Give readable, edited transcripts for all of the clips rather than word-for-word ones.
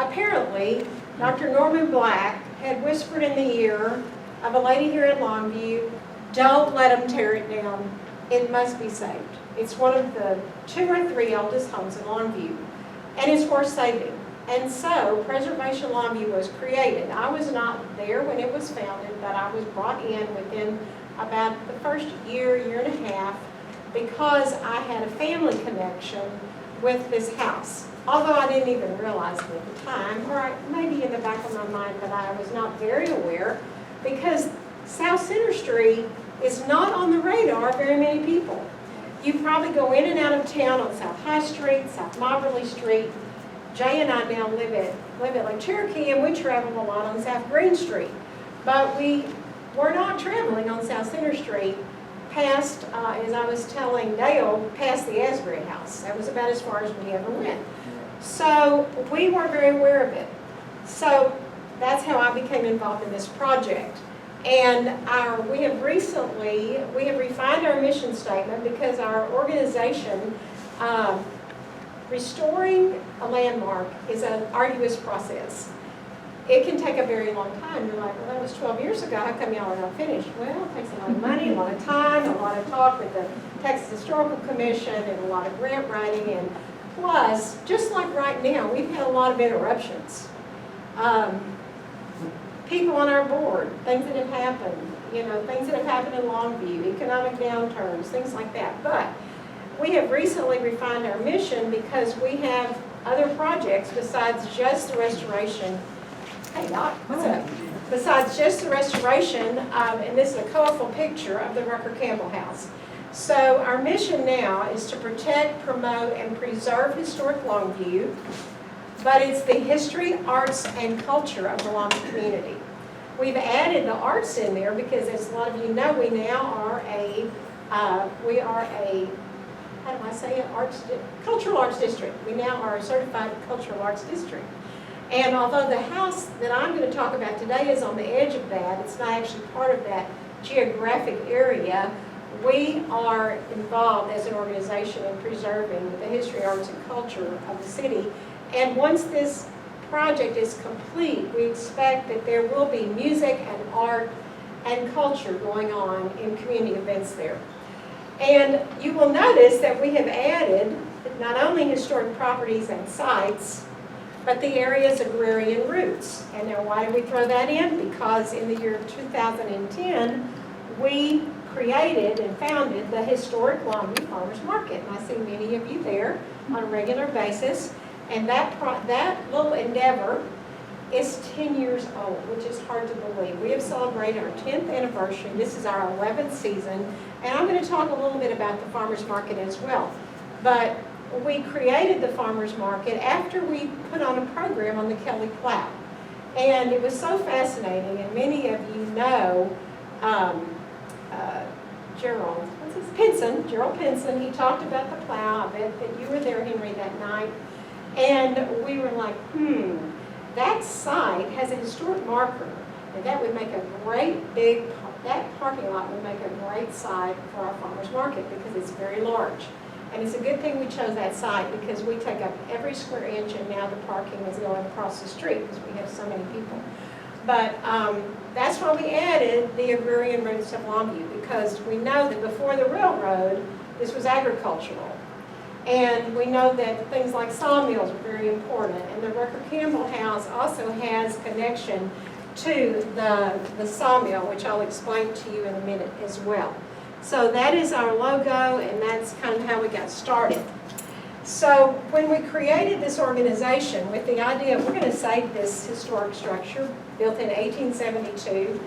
apparently, Dr. Norman Black had whispered in the ear of a lady here at Longview, don't let them tear it down. It must be saved. It's one of the 2 or 3 oldest homes in Longview, and it's worth saving. And so, Preservation Longview was created. I was not there when it was founded, but I was brought in within about the first year and a half, because I had a family connection with this house. Although I didn't even realize it at the time, or maybe in the back of my mind, but I was not very aware, because South Center Street is not on the radar of very many people. You probably go in and out of town on South High Street, South Moberly Street. Jay and I now live at Lake Cherokee, and we travel a lot on South Green Street. But we were not traveling on South Center Street past, as I was telling Dale, past the Asbury House. That was about as far as we ever went. So we weren't very aware of it. So that's how I became involved in this project. And we have refined our mission statement, because our organization, restoring a landmark is an arduous process. It can take a very long time. You're like, well, that was 12 years ago. How come y'all are not finished? Well, it takes a lot of money, a lot of time, a lot of talk with the Texas Historical Commission, and a lot of grant writing. And plus, just like right now, we've had a lot of interruptions. People on our board, things that have happened, things that have happened in Longview, economic downturns, things like that. But we have recently refined our mission, because we have other projects besides just the restoration. Hey, Doc, what's up? Besides just the restoration, and this is a colorful picture of the Rucker-Campbell House. So our mission now is to protect, promote, and preserve historic Longview, but it's the history, arts, and culture of the Longview community. We've added the arts in there because, as a lot of you know, we now are how do I say it, cultural arts district. We now are a certified cultural arts district. And although the house that I'm going to talk about today is on the edge of that, it's not actually part of that geographic area, we are involved as an organization in preserving the history, arts, and culture of the city. And once this project is complete, we expect that there will be music and art and culture going on in community events there. And you will notice that we have added not only historic properties and sites, but the area's agrarian roots. And now why did we throw that in? Because in the year 2010, we created and founded the historic Longview Farmers Market. And I see many of you there on a regular basis. And that little endeavor is 10 years old, which is hard to believe. We have celebrated our 10th anniversary. This is our 11th season. And I'm going to talk a little bit about the farmers market as well. But we created the farmers market after we put on a program on the Kelly Plow. And it was so fascinating, and many of you know Gerald Pinson. He talked about the plow. I bet that you were there, Henry, that night. And we were like, that site has a historic marker, and that would make a great big, that parking lot would make a great site for our farmers market, because it's very large. And it's a good thing we chose that site, because we take up every square inch, and now the parking is going across the street because we have so many people. But that's why we added the agrarian roots of Longview, because we know that before the railroad, this was agricultural. And we know that things like sawmills are very important. And the Rucker-Campbell House also has connection to the sawmill, which I'll explain to you in a minute as well. So that is our logo, and that's kind of how we got started. So when we created this organization with the idea of we're going to save this historic structure built in 1872,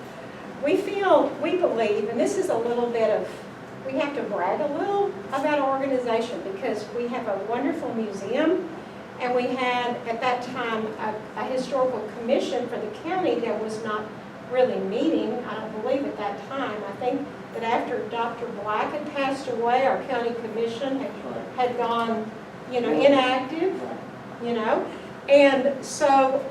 we believe, and this is a little bit of, we have to brag a little about our organization, because we have a wonderful museum, and we had at that time a historical commission for the county that was not really meeting, I don't believe at that time. I think that after Dr. Black had passed away, our county commission had gone, inactive, And so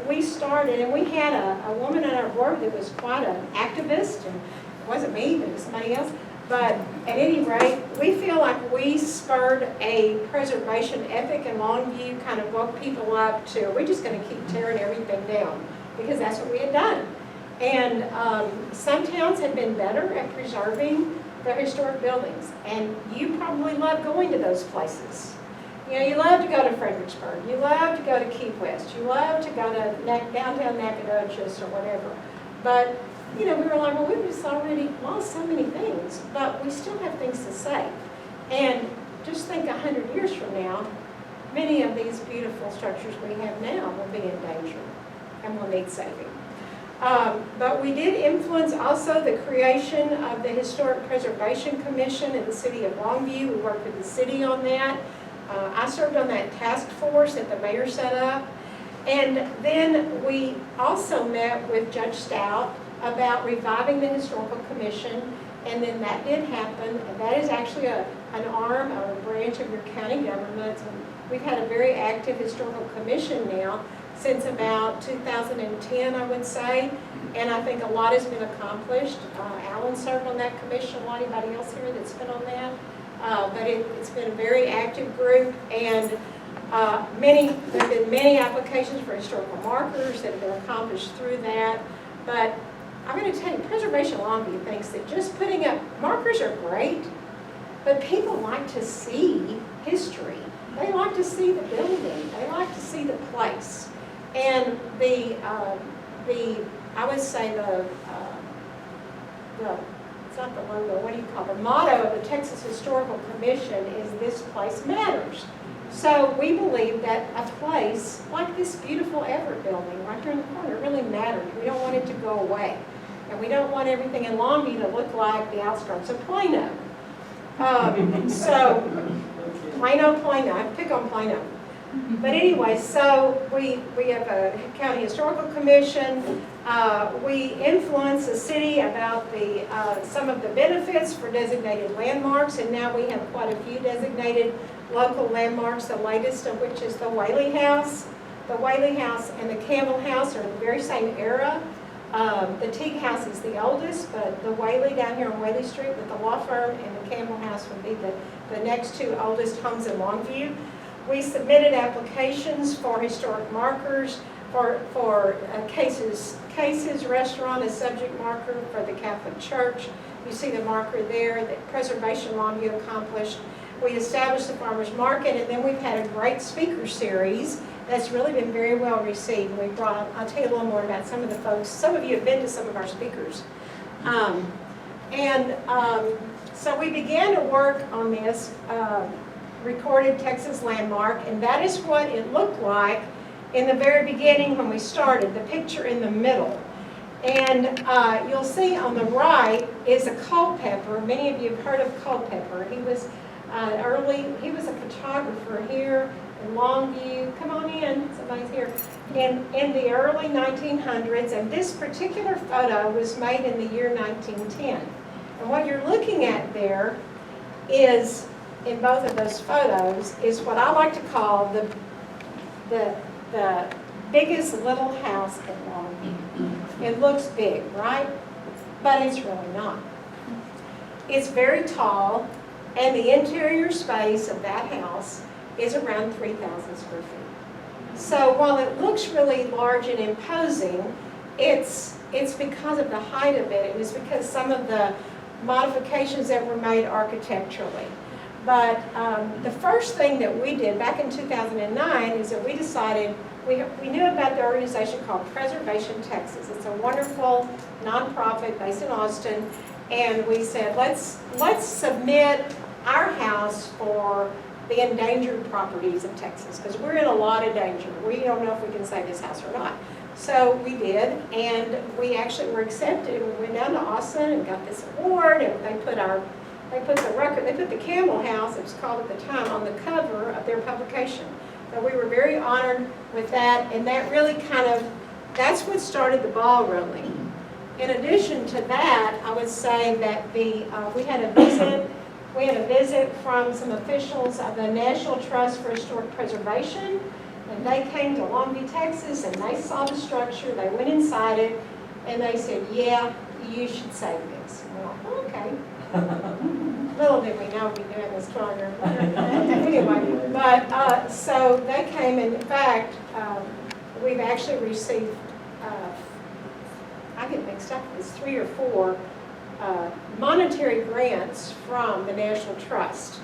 we started, and we had a woman on our board that was quite an activist, and it wasn't me, but it was somebody else. But at any rate, we feel like we spurred a preservation ethic in Longview, kind of woke people up to, we're just going to keep tearing everything down, because that's what we had done. And some towns have been better at preserving their historic buildings, and you probably love going to those places. You know, you love to go to Fredericksburg, you love to go to Key West, you love to go to downtown Nacogdoches or whatever. But you know, we were like, well, we've just already lost so many things, but we still have things to save. And just think 100 years from now, many of these beautiful structures we have now will be in danger and will need saving. But we did influence also the creation of the Historic Preservation Commission in the city of Longview. We worked with the city on that. I served on that task force that the mayor set up. And then we also met with Judge Stout about reviving the Historical Commission, and then that did happen. That is actually an arm or a branch of your county government. And we've had a very active Historical Commission now since about 2010, I would say, and I think a lot has been accomplished. Alan served on that commission, a lot. Anybody else here that's been on that? But it's been a very active group, and there have been many applications for historical markers that have been accomplished through that. But I'm going to tell you, Preservation Longview thinks that just putting up markers are great, but people like to see history. They like to see the building. They like to see the place. And I would say it's not the logo, what do you call it? The motto of the Texas Historical Commission is "This place matters." So we believe that a place like this beautiful Everett building right here in the corner really matters. We don't want it to go away. And we don't want everything in Longview to look like the outskirts of Plano. So, Plano, I pick on Plano. But anyway, so we have a county historical commission. We influence the city about some of the benefits for designated landmarks, and now we have quite a few designated local landmarks, the latest of which is the Whaley House. The Whaley House and the Campbell House are in the very same era. The Teague House is the oldest, but the Whaley down here on Whaley Street with the law firm and the Campbell House would be the next two oldest homes in Longview. We submitted applications for historic markers, for Cases Restaurant, a subject marker for the Catholic Church. You see the marker there that Preservation Longview accomplished. We established the Farmers Market, and then we've had a great speaker series that's really been very well received. I'll tell you a little more about some of the folks. Some of you have been to some of our speakers. So we began to work on this recorded Texas landmark, and that is what it looked like in the very beginning when we started, the picture in the middle. And you'll see on the right is a Culpeper. Many of you have heard of Culpeper. He was a photographer here in Longview. Come on in, somebody's here. In the early 1900s, and this particular photo was made in the year 1910. And what you're looking at there is, in both of those photos, is what I like to call the biggest little house in Longview. It looks big, right? But it's really not. It's very tall, and the interior space of that house is around 3,000 square feet. So while it looks really large and imposing, it's because of the height of it. It was because some of the modifications that were made architecturally. But the first thing that we did back in 2009 is that we decided, we knew about the organization called Preservation Texas. It's a wonderful nonprofit based in Austin, and we said, let's submit our house for the endangered properties of Texas, because we're in a lot of danger. We don't know if we can save this house or not. So we did, and we actually were accepted. We went down to Austin and got this award, and they put the Campbell House, it was called at the time, on the cover of their publication. So we were very honored with that, and that really that's what started the ball rolling. In addition to that, I would say that we had a visit from some officials of the National Trust for Historic Preservation, and they came to Longview, Texas, and they saw the structure. They went inside it, and they said, yeah, you should save this. And we're like, okay. Little did we know we'd be doing this 12 years later. Anyway, but so they came, and in fact, we've actually received, I get mixed up, it's 3 or 4 monetary grants from the National Trust.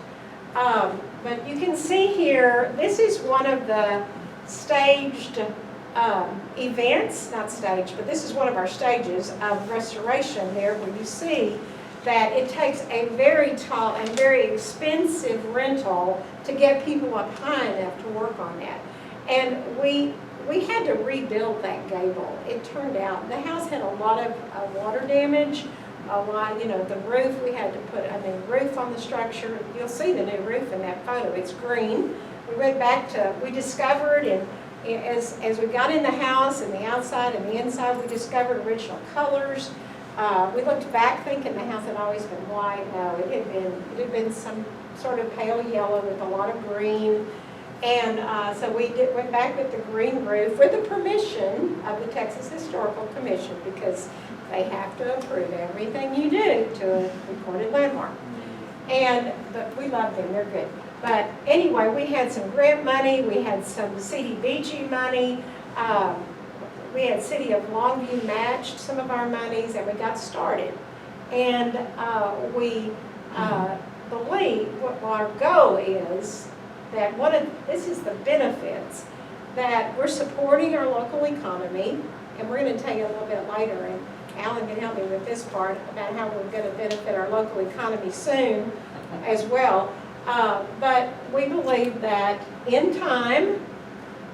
But you can see here, this is one of the staged events, not staged, but this is one of our stages of restoration there, where you see that it takes a very tall and very expensive rental to get up up high enough to work on that. And we had to rebuild that gable. It turned out, the house had a lot of water damage, a lot, the roof, we had to put a new roof on the structure. You'll see the new roof in that photo, it's green. We went back to, we discovered, and as we got in the house and the outside and the inside, we discovered original colors. We looked back thinking the house had always been white. No, it had been some sort of pale yellow with a lot of green. And so we went back with the green roof with the permission of the Texas Historical Commission, because they have to approve everything you do to a recorded landmark. But we love them, they're good. But anyway, we had some grant money, we had some CDBG money, we had City of Longview matched some of our monies, and we got started. And we believe what our goal is, that this is the benefits, that we're supporting our local economy, and we're going to tell you a little bit later, and Alan can help me with this part about how we're going to benefit our local economy soon as well. But we believe that in time,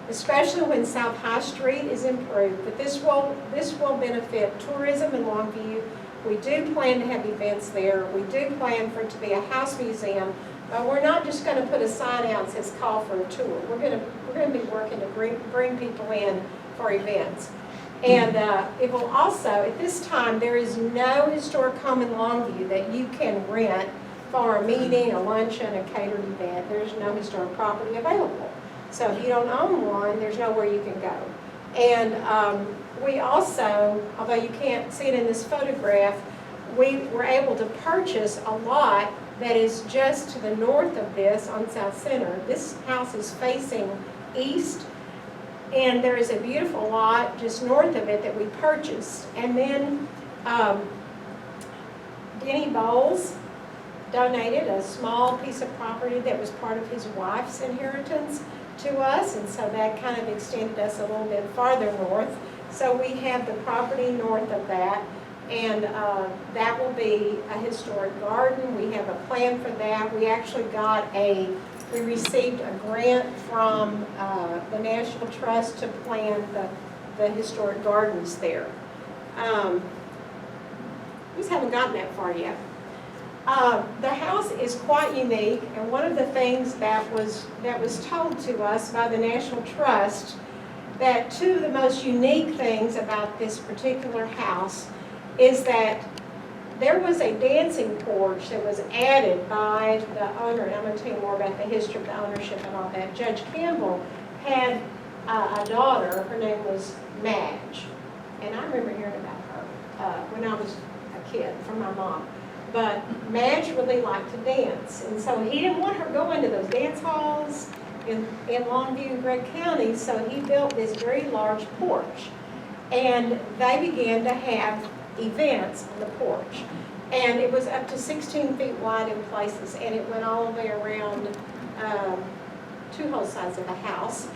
especially when South High Street is improved, that this will benefit tourism in Longview. We do plan to have events there. We do plan for it to be a house museum, but we're not just going to put a sign out that says call for a tour. We're going to be working to bring people in for events. And it will also, at this time, there is no historic home in Longview that you can rent for a meeting, a luncheon, a catered event. There's no historic property available. So if you don't own one, there's nowhere you can go. And we also, although you can't see it in this photograph, we were able to purchase a lot that is just to the north of this on South Center. This house is facing east, and there is a beautiful lot just north of it that we purchased. And then Denny Bowles donated a small piece of property that was part of his wife's inheritance to us, and so that kind of extended us a little bit farther north. So we have the property north of that, and that will be a historic garden. We have a plan for that. We actually we received a grant from the National Trust to plant the historic gardens there. We just haven't gotten that far yet. The house is quite unique, and one of the things that was told to us by the National Trust, that two of the most unique things about this particular house is that there was a dancing porch that was added by the owner, and I'm going to tell you more about the history of the ownership and all that. Judge Campbell had a daughter, her name was Madge, and I remember hearing about her when I was a kid from my mom. But Madge really liked to dance, and so he didn't want her going to those dance halls in Longview and Gregg County, so he built this very large porch. And they began to have events on the porch. And it was up to 16 feet wide in places, and it went all the way around two whole sides of the house.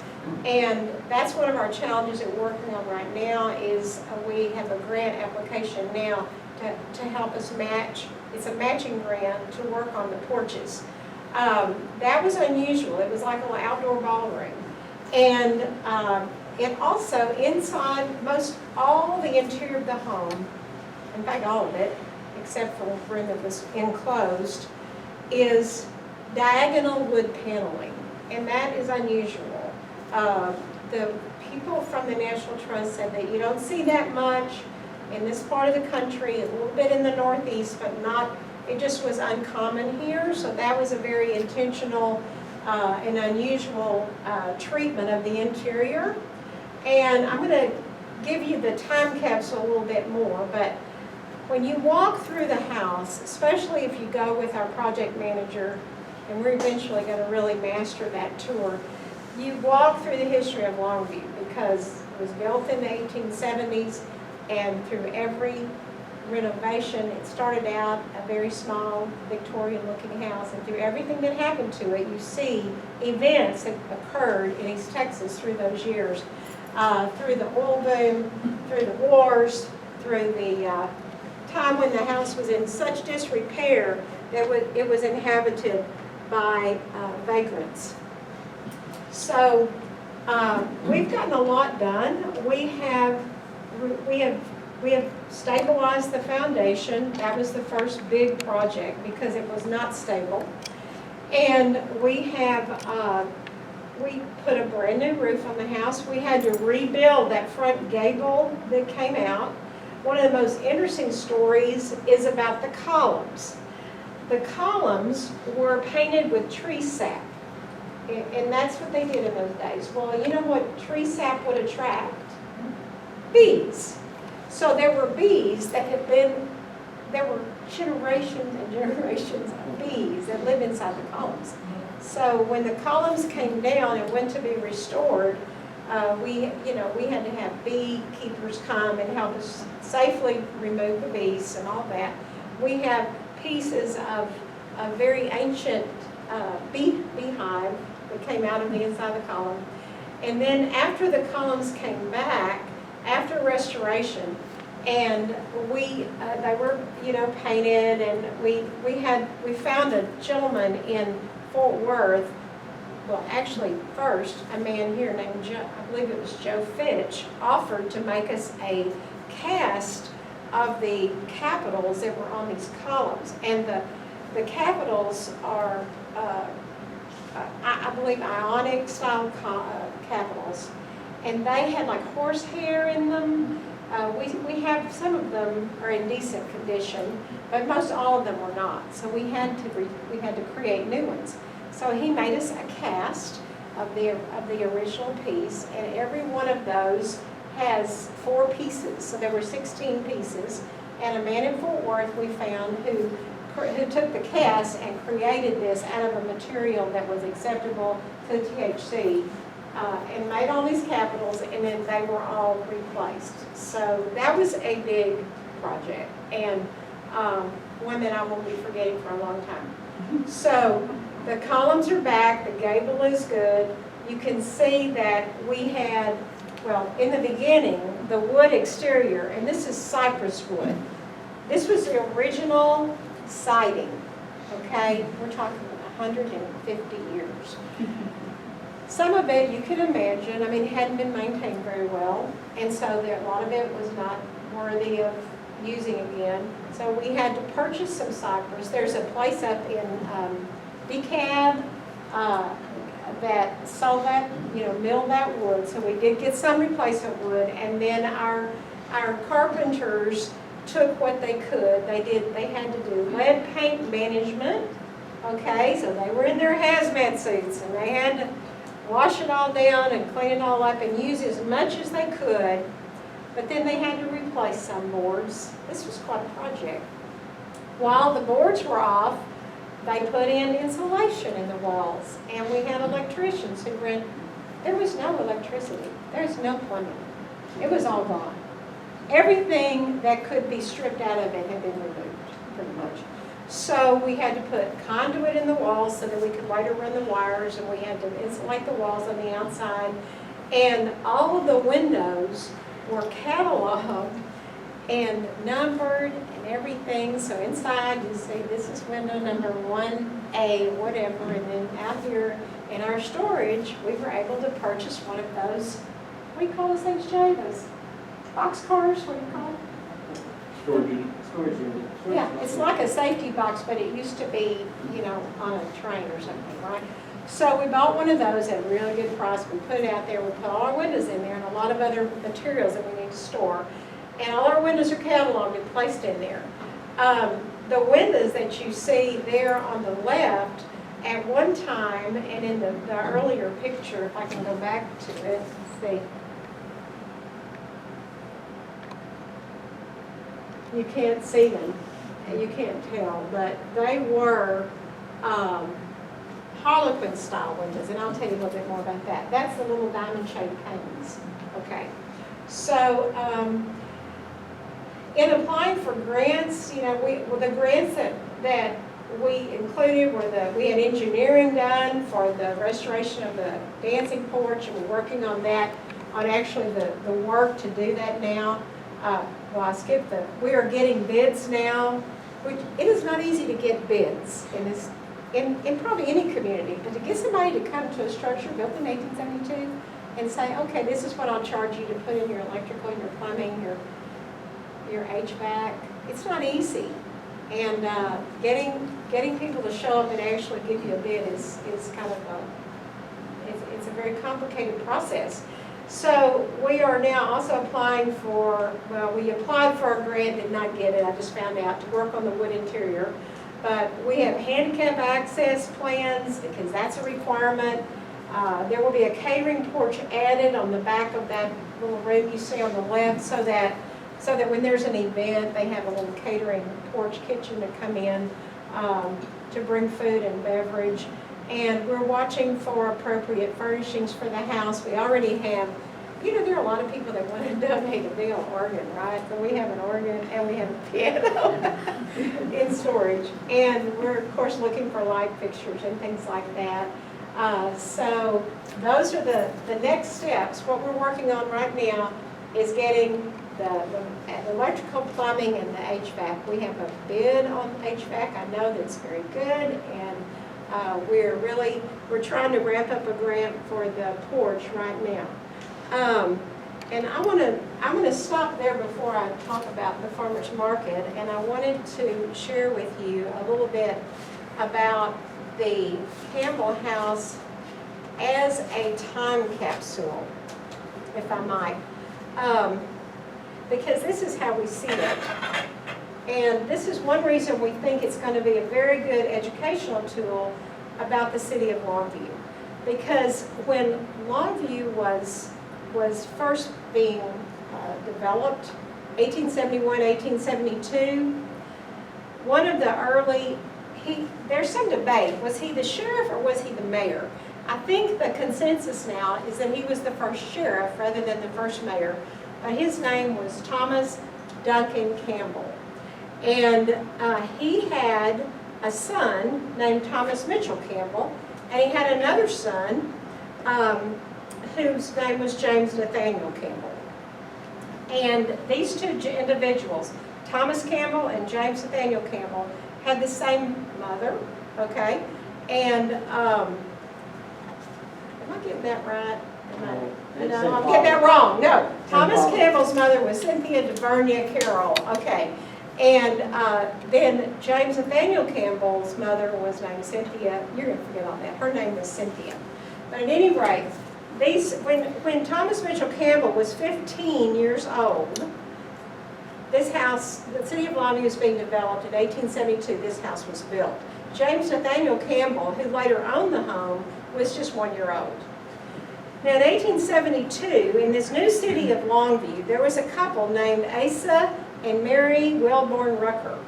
And that's one of our challenges that we're working on right now is we have a grant application now to help us match. It's a matching grant to work on the porches. That was unusual. It was like a little outdoor ballroom. And it also, inside all the interior of the home, in fact all of it, except for the room that was enclosed, is diagonal wood paneling. And that is unusual. The people from the National Trust said that you don't see that much in this part of the country, a little bit in the Northeast, but not, it just was uncommon here. So that was a very intentional and unusual treatment of the interior. And I'm going to give you the time capsule a little bit more, but when you walk through the house, especially if you go with our project manager, and we're eventually going to really master that tour, you walk through the history of Longview because it was built in the 1870s, and through every renovation, it started out a very small Victorian-looking house, and through everything that happened to it, you see events that occurred in East Texas through those years, through the oil boom, through the wars, through the time when the house was in such disrepair that it was inhabited by vagrants. So we've gotten a lot done. We have stabilized the foundation. That was the first big project because it was not stable. And we have we put a brand new roof on the house. We had to rebuild that front gable that came out. One of the most interesting stories is about the columns. The columns were painted with tree sap, and that's what they did in those days. Well, you know what tree sap would attract? Bees. So there were bees that had been, there were generations and generations of bees that lived inside the columns. So when the columns came down and went to be restored, we had to have beekeepers come and help us safely remove the bees and all that. We have pieces of a very ancient beehive that came out of the inside of the column. And then after the columns came back, after restoration, and they were painted, and we found a gentleman in Fort Worth. Well, actually, first, a man here named Joe, I believe it was Joe Fitch, offered to make us a cast of the capitals that were on these columns. And the capitals are, I believe, Ionic style capitals. And they had like horsehair in them. We have, some of them are in decent condition, but most all of them were not. So we had to create new ones. So he made us a cast of the original piece, and every one of those has 4 pieces. So there were 16 pieces, and a man in Fort Worth we found who took the cast and created this out of a material that was acceptable to THC, and made all these capitals, and then they were all replaced. So that was a big project, and one that I won't be forgetting for a long time. So the columns are back, the gable is good. You can see that we had, well, in the beginning, the wood exterior, and this is cypress wood. This was the original siding, okay? We're talking 150 years. Some of it, you can imagine, I mean, hadn't been maintained very well, and so a lot of it was not worthy of using again. So we had to purchase some cypress. There's a place up in DeKalb that sold that, milled that wood. So we did get some replacement wood, and then our carpenters took what they could. They had to do lead paint management. Okay, so they were in their hazmat suits, and they had to wash it all down and clean it all up and use as much as they could. But then they had to replace some boards. This was quite a project. While the boards were off, they put in insulation in the walls, and we had electricians who ran. There was no electricity. There's no plumbing. It was all gone. Everything that could be stripped out of it had been removed, pretty much. So we had to put conduit in the walls so that we could later run the wires, and we had to insulate the walls on the outside. And all of the windows were cataloged and numbered and everything. So inside you see this is window number 1A, whatever, and then out here in our storage, we were able to purchase one of those, what do you call those things, Jay? Those box cars, what do you call them? Storage unit. Storage unit. Yeah, it's like a safety box, but it used to be, on a train or something, right? So we bought one of those at a really good price. We put it out there. We put all our windows in there and a lot of other materials that we need to store. And all our windows are cataloged and placed in there. The windows that you see there on the left, at one time, and in the earlier picture, if I can go back to it, let's see. you can't see them, and you can't tell, but they were Harlequin style windows, and I'll tell you a little bit more about that. That's the little diamond shaped panes. Okay, so in applying for grants, you know, the grants that we included were we had engineering done for the restoration of the dancing porch, and we're working on that, on actually the work to do that now. Well, I skipped we are getting bids now, which it is not easy to get bids in probably any community, but to get somebody to come to a structure built in 1872 and say, okay, this is what I'll charge you to put in your electrical, your plumbing, your HVAC, it's not easy. And getting people to show up and actually give you a bid is kind of it's a very complicated process. So we are now also applying for, well, we applied for a grant, did not get it, I just found out, to work on the wood interior. But we have handicap access plans, because that's a requirement. There will be a catering porch added on the back of that little room you see on the left, so that when there's an event, they have a little catering porch kitchen to come in to bring food and beverage. And we're watching for appropriate furnishings for the house. We already have, you know, there are a lot of people that want to donate a big organ, right? So we have an organ and we have a piano in storage. And we're, of course, looking for light fixtures and things like that. So those are the next steps. What we're working on right now is getting the electrical, plumbing, and the HVAC. We have a bid on HVAC. I know that's very good, and we're trying to wrap up a grant for the porch right now. And I'm gonna stop there before I talk about the farmers market, and I wanted to share with you a little bit about the Campbell House as a time capsule, if I might. Because this is how we see it. And this is one reason we think it's going to be a very good educational tool about the city of Longview. Because when Longview was first being developed, 1871, 1872, one of the early, there's some debate, was he the sheriff or was he the mayor? I think the consensus now is that he was the first sheriff rather than the first mayor. His name was Thomas Duncan Campbell. And he had a son named Thomas Mitchell Campbell, and he had another son whose name was James Nathaniel Campbell. And these two individuals, Thomas Campbell and James Nathaniel Campbell, had the same mother, okay? And am I getting that right? No, I'm getting that wrong. No, Thomas Campbell's mother was Cynthia DeVernia Carroll. Okay, and then James Nathaniel Campbell's mother was named Cynthia. You're going to forget all that. Her name was Cynthia. But at any rate, when Thomas Mitchell Campbell was 15 years old, this house, the city of Longview was being developed in 1872. This house was built. James Nathaniel Campbell, who later owned the home, was just 1 year old. Now, in 1872, in this new city of Longview, there was a couple named Asa and Mary Wellborn Rucker.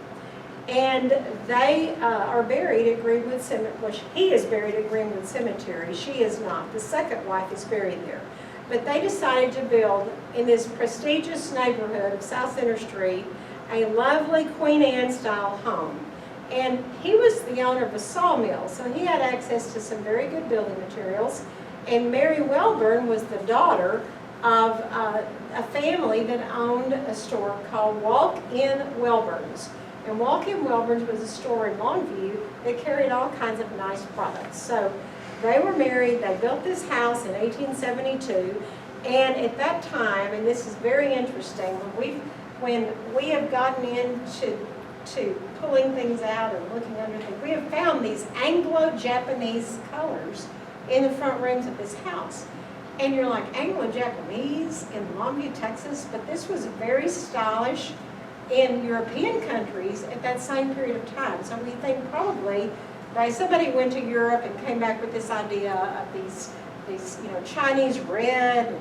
And they are buried at Greenwood Cemetery. Well, he is buried at Greenwood Cemetery. She is not. The second wife is buried there. But they decided to build, in this prestigious neighborhood of South Center Street, a lovely Queen Anne style home. And he was the owner of a sawmill, so he had access to some very good building materials. And Mary Wellborn was the daughter of a family that owned a store called Walk-In Wellborn's. And Walk-In Wellborn's was a store in Longview that carried all kinds of nice products. So they were married, they built this house in 1872, and at that time, and this is very interesting, when we have gotten into pulling things out and looking under things, we have found these Anglo-Japanese colors in the front rooms of this house. And you're like, Anglo-Japanese in Longview, Texas? But this was very stylish in European countries at that same period of time. So we think probably somebody went to Europe and came back with this idea of these Chinese red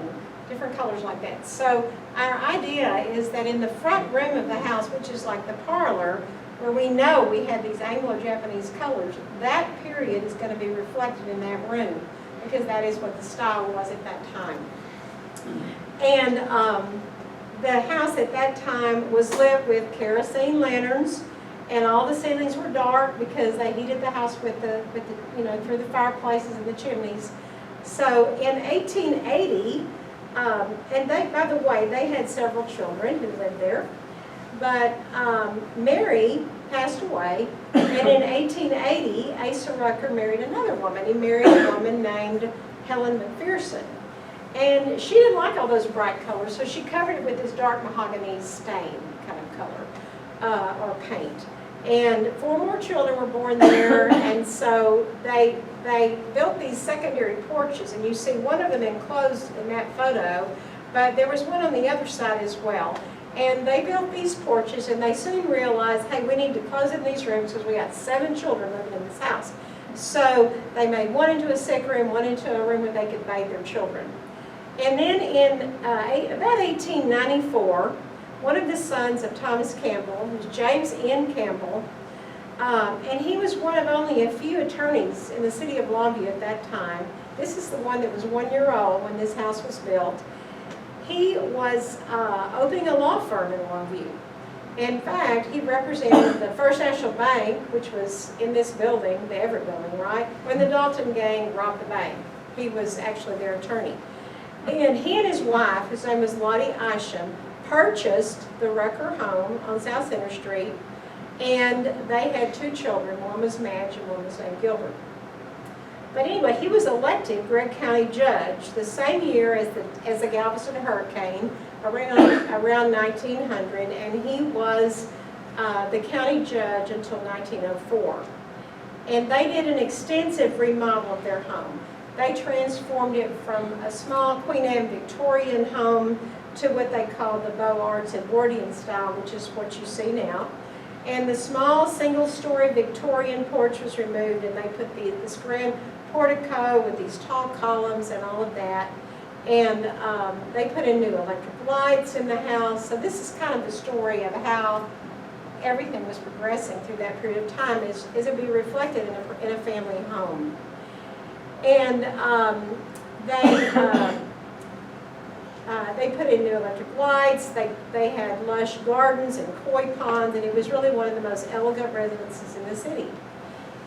different colors like that. So our idea is that in the front room of the house, which is like the parlor, where we know we had these Anglo-Japanese colors, that period is going to be reflected in that room, because that is what the style was at that time. And the house at that time was lit with kerosene lanterns, and all the ceilings were dark because they heated the house with the through the fireplaces and the chimneys. So in 1880, and by the way, they had several children who lived there, but Mary passed away, and in 1880, Asa Rucker married another woman. He married a woman named Helen McPherson. And she didn't like all those bright colors, so she covered it with this dark mahogany stain kind of color, or paint. And 4 more children were born there, and so they built these secondary porches, and you see one of them enclosed in that photo, but there was one on the other side as well. And they built these porches, and they soon realized, hey, we need to close in these rooms because we got 7 children living in this house. So they made one into a sick room, one into a room where they could bathe their children. And then in about 1894, one of the sons of Thomas Campbell was James N. Campbell, and he was one of only a few attorneys in the city of Longview at that time. This is the one that was 1 year old when this house was built. He was opening a law firm in Longview. In fact, he represented the First National Bank, which was in this building, the Everett building, right? When the Dalton gang robbed the bank. He was actually their attorney. And he and his wife, whose name was Lottie Isham, purchased the Rucker home on South Center Street, and they had 2 children. One was Madge and one was named Gilbert. But anyway, he was elected Gregg County Judge the same year as the Galveston hurricane, around 1900, and he was the county judge until 1904. And they did an extensive remodel of their home. They transformed it from a small Queen Anne Victorian home to what they call the Beaux Arts Edwardian style, which is what you see now. And the small single-story Victorian porch was removed, and they put this grand portico with these tall columns and all of that. And they put in new electric lights in the house. So this is kind of the story of how everything was progressing through that period of time, as it be reflected in a family home. And they put in new electric lights. They had lush gardens and koi ponds, and it was really one of the most elegant residences in the city.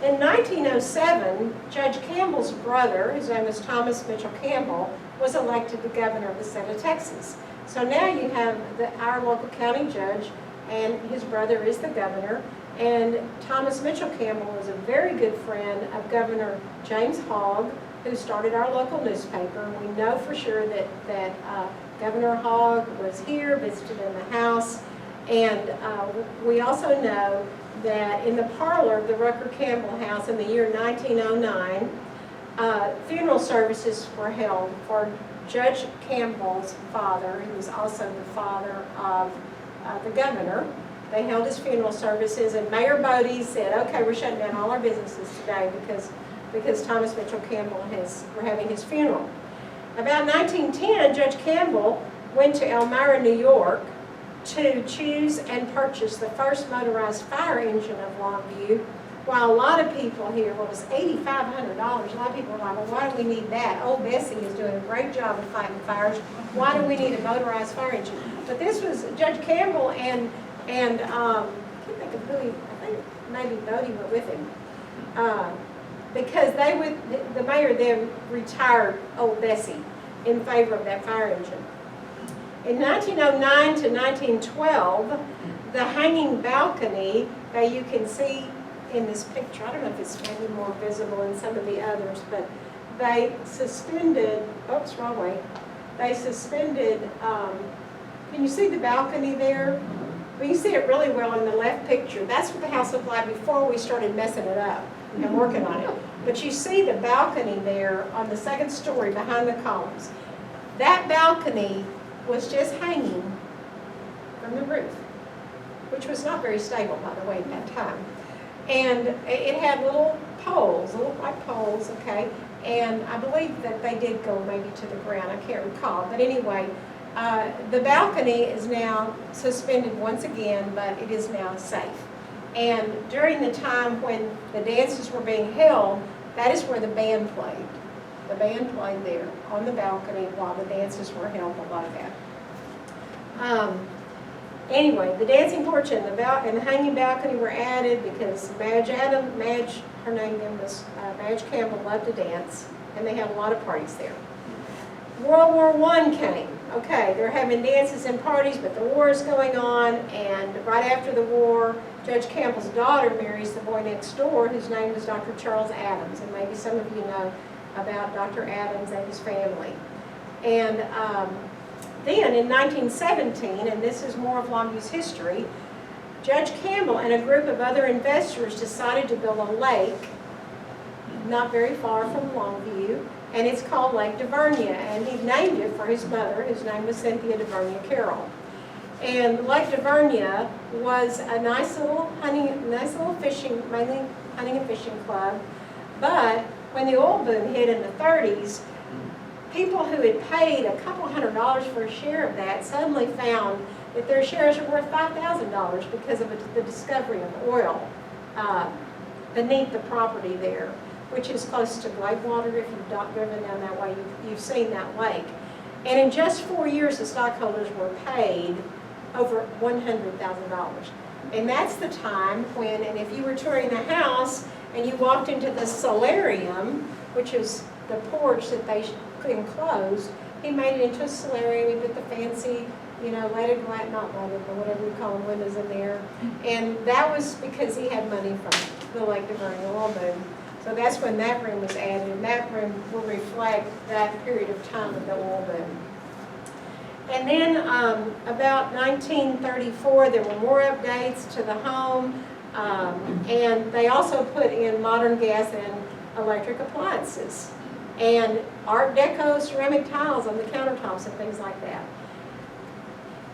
In 1907, Judge Campbell's brother, whose name was Thomas Mitchell Campbell, was elected the governor of the state of Texas. So now you have our local county judge, and his brother is the governor. And Thomas Mitchell Campbell was a very good friend of Governor James Hogg, who started our local newspaper. And we know for sure that Governor Hogg was here, visited in the house. And we also know that in the parlor of the Rucker-Campbell House in the year 1909, funeral services were held for Judge Campbell's father, who was also the father of the governor. They held his funeral services, and Mayor Bodie said, okay, we're shutting down all our businesses today because Thomas Mitchell Campbell we're having his funeral. About 1910, Judge Campbell went to Elmira, New York, to choose and purchase the first motorized fire engine of Longview. While a lot of people here, well, it was $8,500. A lot of people were like, well, why do we need that? Old Bessie is doing a great job of fighting fires. Why do we need a motorized fire engine? But this was Judge Campbell and I can't think of who I think maybe Bodie were with him. Because the mayor then retired Old Bessie in favor of that fire engine. In 1909 to 1912, the hanging balcony that you can see in this picture, I don't know if it's maybe more visible in some of the others, but they suspended, oops, wrong way. They suspended, can you see the balcony there? Well, you see it really well in the left picture. That's what the house looked like before we started messing it up and working on it. But you see the balcony there on the second story behind the columns. That balcony was just hanging from the roof, which was not very stable, by the way, at that time. And it had little poles, little white poles, okay? And I believe that they did go maybe to the ground, I can't recall. But anyway, the balcony is now suspended once again, but it is now safe. And during the time when the dances were being held, that is where the band played. The band played there on the balcony while the dances were held below that. Anyway, the dancing porch and the hanging balcony were added because Madge, her name then was Madge Campbell, loved to dance, and they had a lot of parties there. World War I came. Okay, they're having dances and parties, but the war is going on, and right after the war, Judge Campbell's daughter marries the boy next door, whose name was Dr. Charles Adams, and maybe some of you know about Dr. Adams and his family. And then in 1917, and this is more of Longview's history, Judge Campbell and a group of other investors decided to build a lake not very far from Longview, and it's called Lake Divernia, and he named it for his mother, whose name was Cynthia Divernia Carroll. And Lake Divernia was a nice little fishing, mainly hunting and fishing club, but when the oil boom hit in the 30s, people who had paid a couple $100 for a share of that suddenly found that their shares were worth $5,000 because of the discovery of oil beneath the property there, which is close to Blakewater. If you've not driven down that way, you've seen that lake. And in just 4 years, the stockholders were paid over $100,000. And that's the time when, and if you were touring the house and you walked into the solarium, which is the porch that they enclosed, he made it into a solarium. He put the fancy, not leaded, but whatever you call them, windows in there. And that was because he had money from the Lake Divernia oil boom. So that's when that room was added, and that room will reflect that period of time of the oil boom. And then about 1934, there were more updates to the home, and they also put in modern gas and electric appliances, and Art Deco ceramic tiles on the countertops and things like that.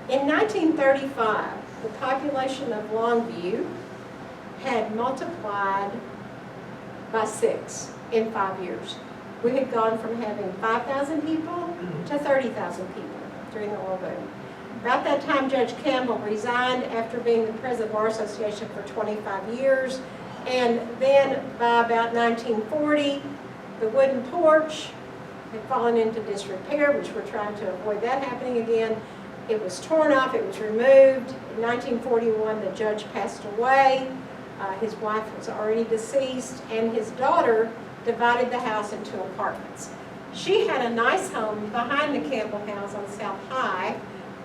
In 1935, the population of Longview had multiplied by 6 in 5 years. We had gone from having 5,000 people to 30,000 people during the oil boom. About that time, Judge Campbell resigned after being the president of the Bar Association for 25 years. And then by about 1940, the wooden porch had fallen into disrepair, which we're trying to avoid that happening again. It was torn off, it was removed. In 1941, the judge passed away. His wife was already deceased, and his daughter divided the house into apartments. She had a nice home behind the Campbell House on South High,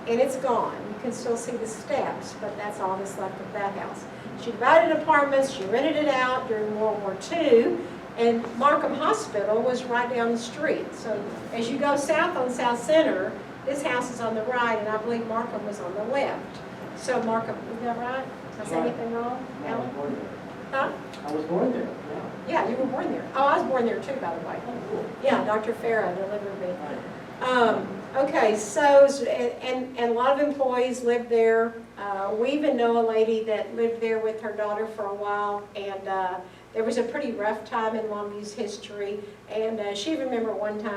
and it's gone. You can still see the steps, but that's all that's left of that house. She divided apartments, she rented it out during World War II, and Markham Hospital was right down the street. So as you go south on South Center, this house is on the right, and I believe Markham was on the left. So Markham, is that right? Did I say anything wrong, Alan? Huh? I was born there, yeah. Yeah, you were born there. Oh, I was born there too, by the way. Oh, cool. Yeah, Dr. Farah delivered me. Right. Okay, so, and a lot of employees lived there. We even know a lady that lived there with her daughter for a while, and there was a pretty rough time in Longview's history, and she remembered one time